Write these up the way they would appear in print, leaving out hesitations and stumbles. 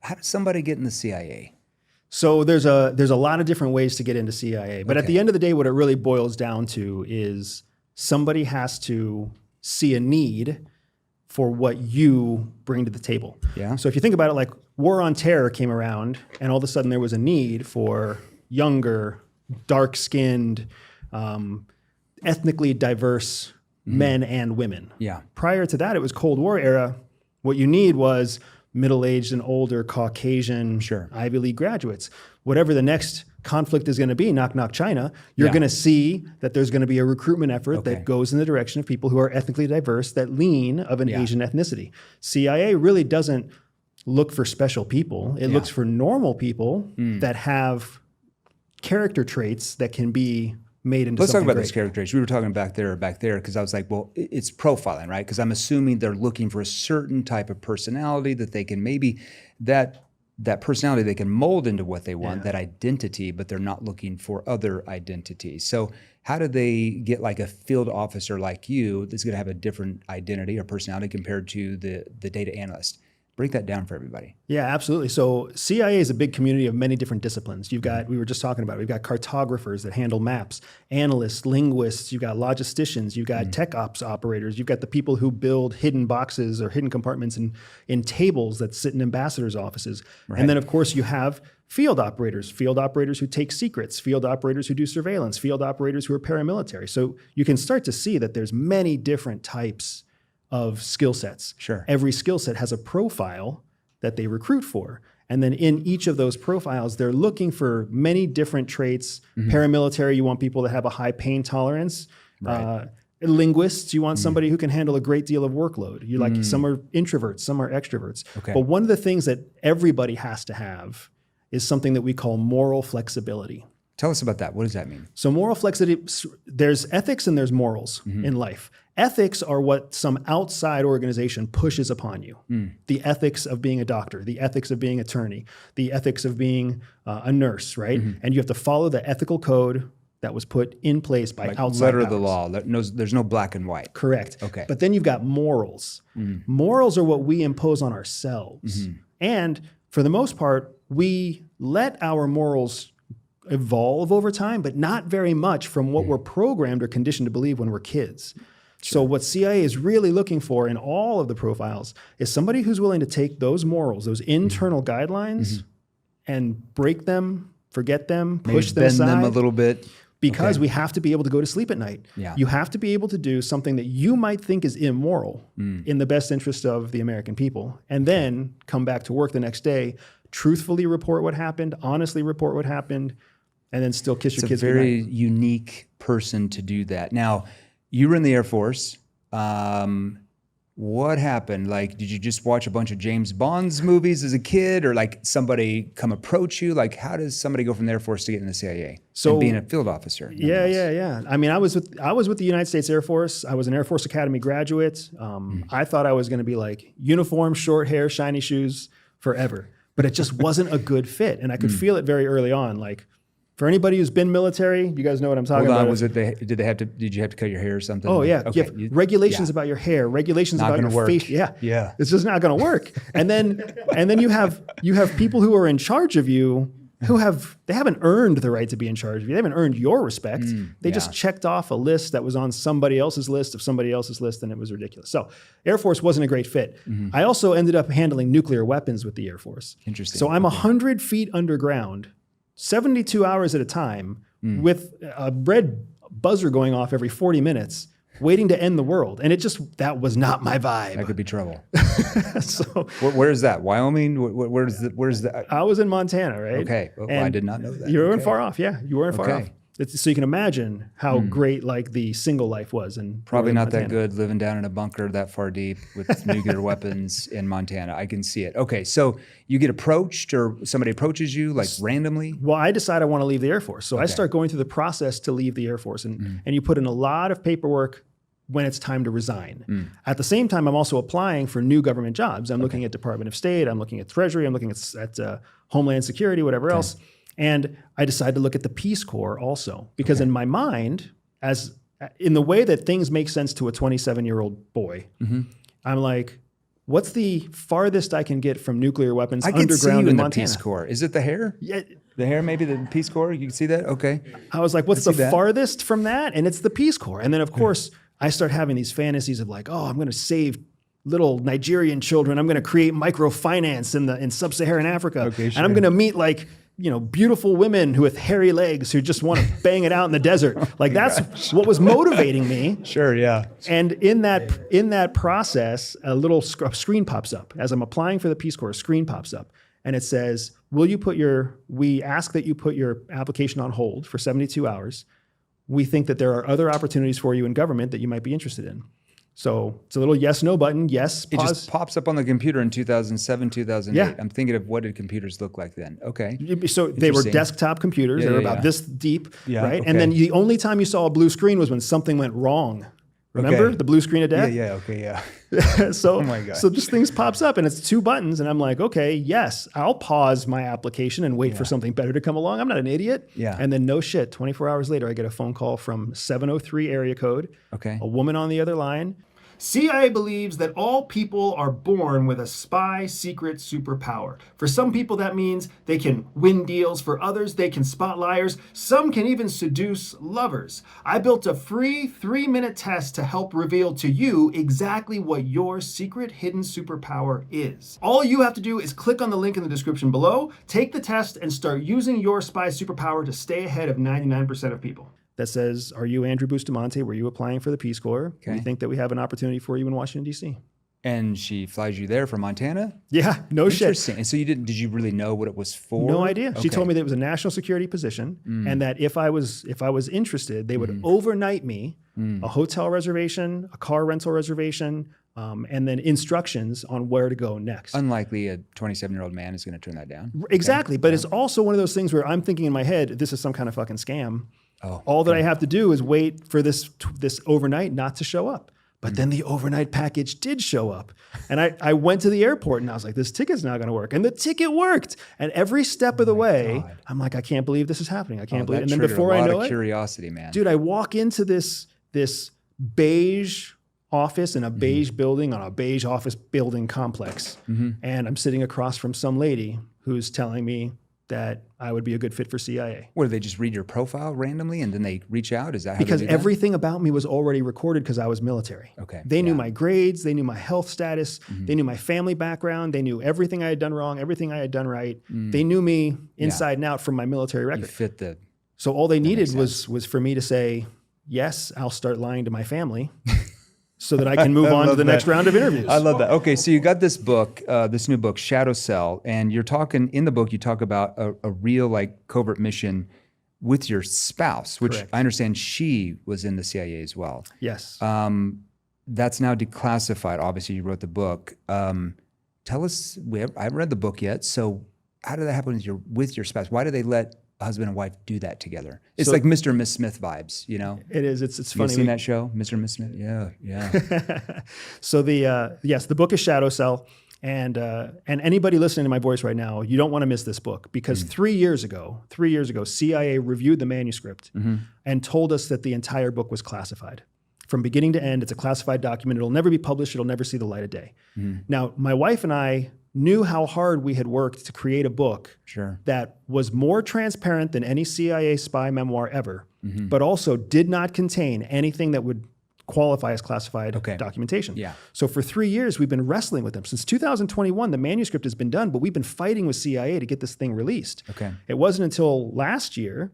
How does somebody get in the CIA? So there's a lot of different ways to get into CIA, but at the end of the day, what it really boils down to is somebody has to see a need for what you bring to the table. Yeah. So if you think about it, like War on Terror came around, and all of a sudden there was a need for younger, dark-skinned, ethnically diverse men and women. Yeah. Prior to that, it was Cold War era. What you need was middle-aged and older Caucasian Ivy League graduates. Whatever the next conflict is going to be, knock, knock, China, you're going to see that there's going to be a recruitment effort that goes in the direction of people who are ethnically diverse, that lean of an Asian ethnicity. CIA really doesn't look for special people. It looks for normal people that have character traits that can be made into Let's talk something about great. those character traits. We were talking back there, because I was like, well, it's profiling, right? Because I'm assuming they're looking for a certain type of personality that they can maybe, that personality they can mold into what they want, that identity, but they're not looking for other identities. So how do they get like a field officer like you that's going to have a different identity or personality compared to the data analyst? Break that down for everybody. Yeah, absolutely. So CIA is a big community of many different disciplines. You've got, we were just talking about it, we've got cartographers that handle maps, analysts, linguists, you've got logisticians, you've got tech ops operators, you've got the people who build hidden boxes or hidden compartments in tables that sit in ambassadors' offices. And then of course you have field operators who take secrets, field operators who do surveillance, field operators who are paramilitary. So you can start to see that there's many different types of skill sets. Sure. Every skill set has a profile that they recruit for. And then in each of those profiles, they're looking for many different traits. Paramilitary, you want people that have a high pain tolerance. Linguists, you want somebody who can handle a great deal of workload. You like some are introverts, some are extroverts. But one of the things that everybody has to have is something that we call moral flexibility. Tell us about that. What does that mean? So moral flexibility, there's ethics and there's morals in life. Ethics are what some outside organization pushes upon you. The ethics of being a doctor, the ethics of being an attorney, the ethics of being a nurse, right? And you have to follow the ethical code that was put in place by outside letter of powers. the law. There's no black and white. Correct. Okay. But then you've got morals. Morals are what we impose on ourselves. And for the most part, we let our morals evolve over time, but not very much from what we're programmed or conditioned to believe when we're kids. So what CIA is really looking for in all of the profiles is somebody who's willing to take those morals, those internal guidelines, and break them, forget them, push them aside. Bend them a little bit. Because we have to be able to go to sleep at night. You have to be able to do something that you might think is immoral in the best interest of the American people, and then come back to work the next day, truthfully report what happened, honestly report what happened, and then still kiss your kids goodnight. It's a very unique person to do that. Now, you were in the Air Force. What happened? Like, did you just watch a bunch of James Bond's movies as a kid, or like somebody come approach you? Like, how does somebody go from the Air Force to get in the CIA? So and being a field officer. Yeah. I mean, I was with the United States Air Force. I was an Air Force Academy graduate. I thought I was going to be like uniform, short hair, shiny shoes forever, but it just wasn't a good fit, and I could feel it very early on. Like, for anybody who's been military, you guys know what I'm talking about. Did you have to cut your hair or something? Oh yeah, okay. Regulations about your hair, regulations Not about your work. face. Yeah. It's just not going to work. And then you have people who are in charge of you they haven't earned the right to be in charge of you. They haven't earned your respect. They just checked off a list that was on somebody else's list of somebody else's list, and it was ridiculous. So Air Force wasn't a great fit. I also ended up handling nuclear weapons with the Air Force. Interesting. So I'm 100 feet underground, 72 hours at a time, with a red buzzer going off every 40 minutes, waiting to end the world. And that was not my vibe. That could be trouble. So where is that? Wyoming? Where's the? I was in Montana, right? Okay. Oh, I did not know that. You weren't far off. Yeah, you weren't far off. So you can imagine how great like the single life was. And probably not that good living down in a bunker that far deep with nuclear weapons in Montana. I can see it. Okay, so you get approached, or somebody approaches you like randomly? Well, I decide I want to leave the Air Force. So I start going through the process to leave the Air Force. And you put in a lot of paperwork when it's time to resign. At the same time, I'm also applying for new government jobs. I'm looking at Department of State, I'm looking at Treasury, I'm looking at Homeland Security, whatever else. And I decided to look at the Peace Corps also, because in my mind, in the way that things make sense to a 27-year-old boy, I'm like, what's the farthest I can get from nuclear weapons I can see underground you in in the Montana? Peace Corps. Is it the hair? Yeah. The hair, maybe the Peace Corps? You can see that? Okay. I was like, what's the see that. farthest from that? And it's the Peace Corps. And then, of course, I start having these fantasies of like, oh, I'm going to save little Nigerian children. I'm going to create microfinance in sub-Saharan Africa. Okay, And I'm going to meet like, beautiful women who with hairy legs who just want to bang it out in the desert. Like that's what was motivating me. Sure, yeah. And in that process, a little screen pops up. As I'm applying for the Peace Corps, a screen pops up. And it says, we ask that you put your application on hold for 72 hours. We think that there are other opportunities for you in government that you might be interested in. So it's a little yes, no button. Yes, It pause. just pops up on the computer in 2007, 2008. Yeah. I'm thinking of what did computers look like then? Okay. So they were Interesting. desktop computers. Yeah, they were yeah, about yeah. this deep, Yeah, right? okay. And then the only time you saw a blue screen was when something went wrong. Remember Okay. the blue screen of death? Yeah, okay, yeah. So, Oh my God. so this thing pops up and it's two buttons, and I'm like, okay, yes, I'll pause my application and wait for something better to come along. I'm not an idiot. Yeah. And then no shit, 24 hours later, I get a phone call from 703 area code. Okay. A woman on the other line. CIA believes that all people are born with a spy secret superpower. For some people, that means they can win deals. For others, they can spot liars. Some can even seduce lovers. I built a free 3-minute test to help reveal to you exactly what your secret hidden superpower is. All you have to do is click on the link in the description below, take the test, and start using your spy superpower to stay ahead of 99% of people. That says, are you Andrew Bustamante? Were you applying for the Peace Corps? Okay. We think that we have an opportunity for you in Washington, D.C. And she flies you there from Montana? Yeah, no shit. Interesting. And so did you really know what it was for? No idea. She Okay. told me that it was a national security position, and that if I was interested, they would overnight me a hotel reservation, a car rental reservation, and then instructions on where to go next. Unlikely a 27-year-old man is going to turn that down. Exactly, but it's also one of those things where I'm thinking in my head, this is some kind of fucking scam. Oh, All that I have to do is wait for this overnight not to show up. But then the overnight package did show up. And I went to the airport and I was like, this ticket's not going to work. And the ticket worked. And every step of the way, God. I'm like, I can't believe this is happening. I can't believe it. That And then triggered before a I lot know of it, curiosity, man. dude, I walk into this beige office in a beige building on a beige office building complex. And I'm sitting across from some lady who's telling me that I would be a good fit for CIA. What, do they just read your profile randomly and then they reach out? Is that how Because they do that? everything about me was already recorded because I was military. Okay, They knew yeah. my grades, they knew my health status, they knew my family background, they knew everything I had done wrong, everything I had done right. They knew me inside and out from my military You record. fit the... So all they needed was for me to say, yes, I'll start lying to my family so that I can move on to love the that. next round of interviews. I love that. Okay, so you got this book, this new book, Shadow Cell, and you're talking, in the book, you talk about a real like covert mission with your spouse, which Correct. I understand she was in the CIA as well. Yes. That's now declassified. Obviously, you wrote the book. Tell us, I haven't read the book yet, so how did that happen with your spouse? Why do they let a husband and wife do that together? It's So- like Mr. and Miss Smith vibes, you know? It is. It's You funny. seen that show, Mr. and Miss Smith? Yeah, yeah. So the book is Shadow Cell, and anybody listening to my voice right now, you don't want to miss this book because 3 years ago, CIA reviewed the manuscript and told us that the entire book was classified. From beginning to end, it's a classified document. It'll never be published. It'll never see the light of day. Now, my wife and I knew how hard we had worked to create a book Sure. that was more transparent than any CIA spy memoir ever, but also did not contain anything that would qualify as classified Okay. documentation. Yeah. So for 3 years, we've been wrestling with them. Since 2021, the manuscript has been done, but we've been fighting with CIA to get this thing released. Okay. It wasn't until last year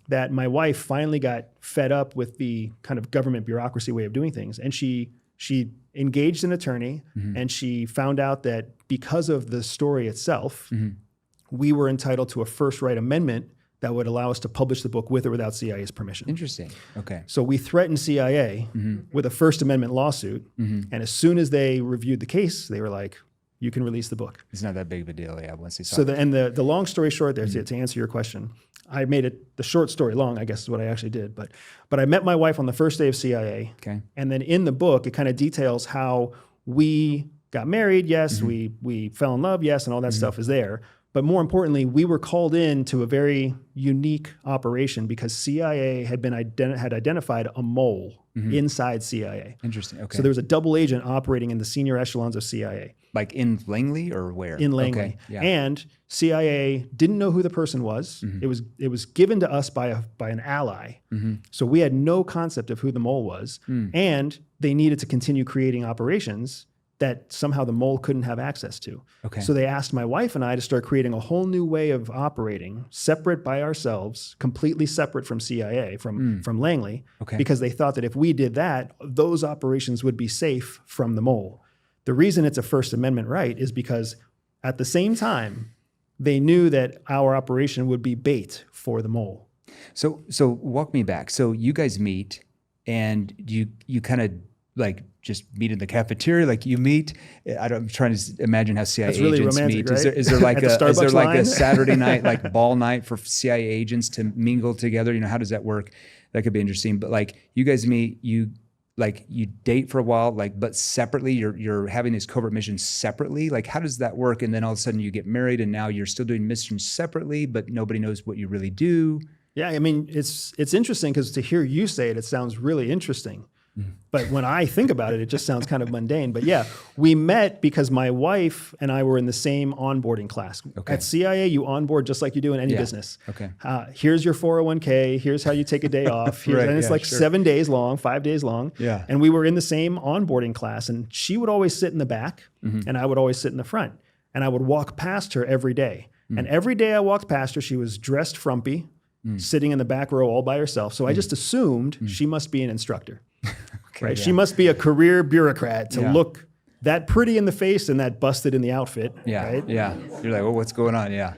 that my wife finally got fed up with the kind of government bureaucracy way of doing things. And she engaged an attorney and she found out that because of the story itself, we were entitled to a first right amendment that would allow us to publish the book with or without CIA's permission. Interesting. Okay. So we threatened CIA with a First Amendment lawsuit. And as soon as they reviewed the case, they were like, you can release the book. It's not that big of a deal, yeah, once they saw So it. the long story short there, to answer your question, I made it the short story long, I guess is what I actually did. But I met my wife on the first day of CIA. Okay. And then in the book, it kind of details how we got married, yes. We fell in love, yes, and all that stuff is there. But more importantly, we were called in to a very unique operation because CIA had identified a mole inside CIA. Interesting. Okay. So there was a double agent operating in the senior echelons of CIA. Like in Langley or where? In Langley. Okay. Yeah. And CIA didn't know who the person was. It was given to us by an ally. So we had no concept of who the mole was. And they needed to continue creating operations that somehow the mole couldn't have access to. Okay. So they asked my wife and I to start creating a whole new way of operating, separate by ourselves, completely separate from CIA, from Langley, Okay. because they thought that if we did that, those operations would be safe from the mole. The reason it's a First Amendment right is because at the same time, they knew that our operation would be bait for the mole. So walk me back. So you guys meet and you kind of like just meet in the cafeteria, like you meet. I'm trying to imagine how CIA That's really agents romantic, meet. right? Is there like At the is there Starbucks like a line? Saturday night like ball night for CIA agents to mingle together? You know, how does that work? That could be interesting. But like you guys meet, you date for a while, like but separately. You're having these covert missions separately. Like how does that work? And then all of a sudden you get married, and now you're still doing missions separately, but nobody knows what you really do. Yeah, I mean, it's interesting because to hear you say it, it sounds really interesting. But when I think about it, it just sounds kind of mundane. But yeah, we met because my wife and I were in the same onboarding class. Okay. At CIA, you onboard just like you do in any Yeah. business. Okay. Here's your 401k. Here's how you take a day off. Right, and it's yeah, like sure. 7 days long, 5 days long. Yeah. And we were in the same onboarding class. And she would always sit in the back, and I would always sit in the front. And I would walk past her every day. And every day I walked past her, she was dressed frumpy, sitting in the back row all by herself. So I just assumed she must be an instructor. Right? yeah. She must be a career bureaucrat to Yeah. look that pretty in the face and that busted in the outfit. Yeah. Right? Yeah. You're like, well, what's going on? Yeah.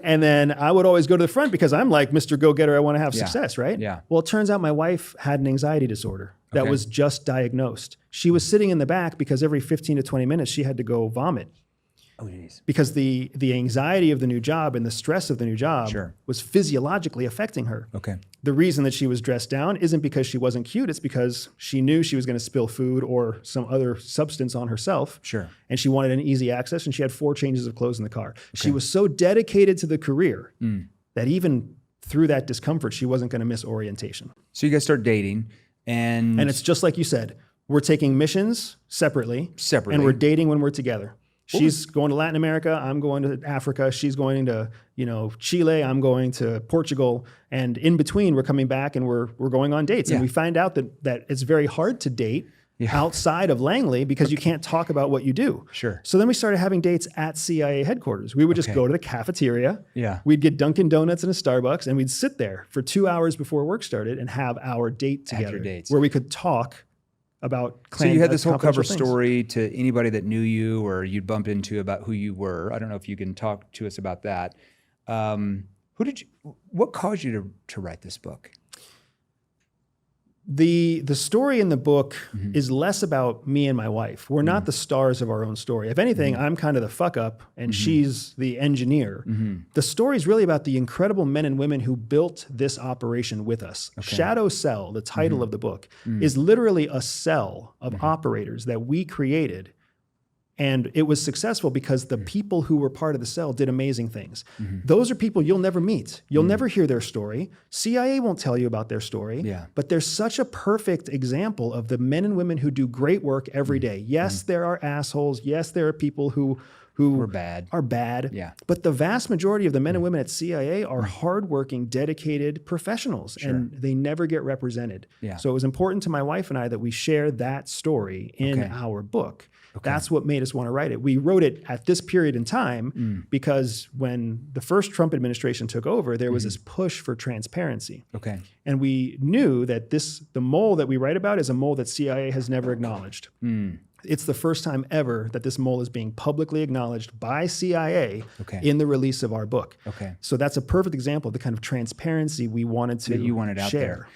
And then I would always go to the front because I'm like Mr. Go-Getter. I want to have success, right? Yeah. Well, it turns out my wife had an anxiety disorder that Okay. was just diagnosed. She was sitting in the back because every 15 to 20 minutes she had to go vomit. Oh, geez. Because the anxiety of the new job and the stress of the new job Sure. was physiologically affecting her. Okay. The reason that she was dressed down isn't because she wasn't cute. It's because she knew she was going to spill food or some other substance on herself. Sure. And she wanted an easy access, and she had 4 changes of clothes in the car. She was so dedicated to the career that even through that discomfort, she wasn't going to miss orientation. So you guys start dating, and And it's just like you said, we're taking missions separately. Separately. And we're dating when we're together. She's going to Latin America. I'm going to Africa. She's going to, Chile. I'm going to Portugal. And in between, we're coming back and we're going on dates. Yeah. And we find out that it's very hard to date outside of Langley because you can't talk about what you do. Sure. So then we started having dates at CIA headquarters. We would just go to the cafeteria. Yeah. We'd get Dunkin' Donuts and a Starbucks, and we'd sit there for 2 hours before work started and have our date together, dates. where we could talk about. so you had this whole cover confidential things. story to anybody that knew you or you'd bumped into about who you were. I don't know if you can talk to us about that. What caused you to write this book? The story in the book is less about me and my wife. We're not the stars of our own story. If anything, I'm kind of the fuck up and she's the engineer. The story is really about the incredible men and women who built this operation with us. Shadow Cell, the title of the book, is literally a cell of operators that we created. And it was successful because the people who were part of the cell did amazing things. Those are people you'll never meet. You'll never hear their story. CIA won't tell you about their story. Yeah. But they're such a perfect example of the men and women who do great work every day. Yes, there are assholes. Yes, there are people who We're bad. are bad. Yeah. But the vast majority of the men and women at CIA are hardworking, dedicated professionals, and they never get represented. Yeah. So it was important to my wife and I that we share that story in our book. That's what made us want to write it. We wrote it at this period in time because when the first Trump administration took over, there was this push for transparency. Okay. And we knew that the mole that we write about is a mole that CIA has never acknowledged. It's the first time ever that this mole is being publicly acknowledged by CIA in the release of our book. Okay. So that's a perfect example of the kind of transparency we wanted to That you wanted out share. there.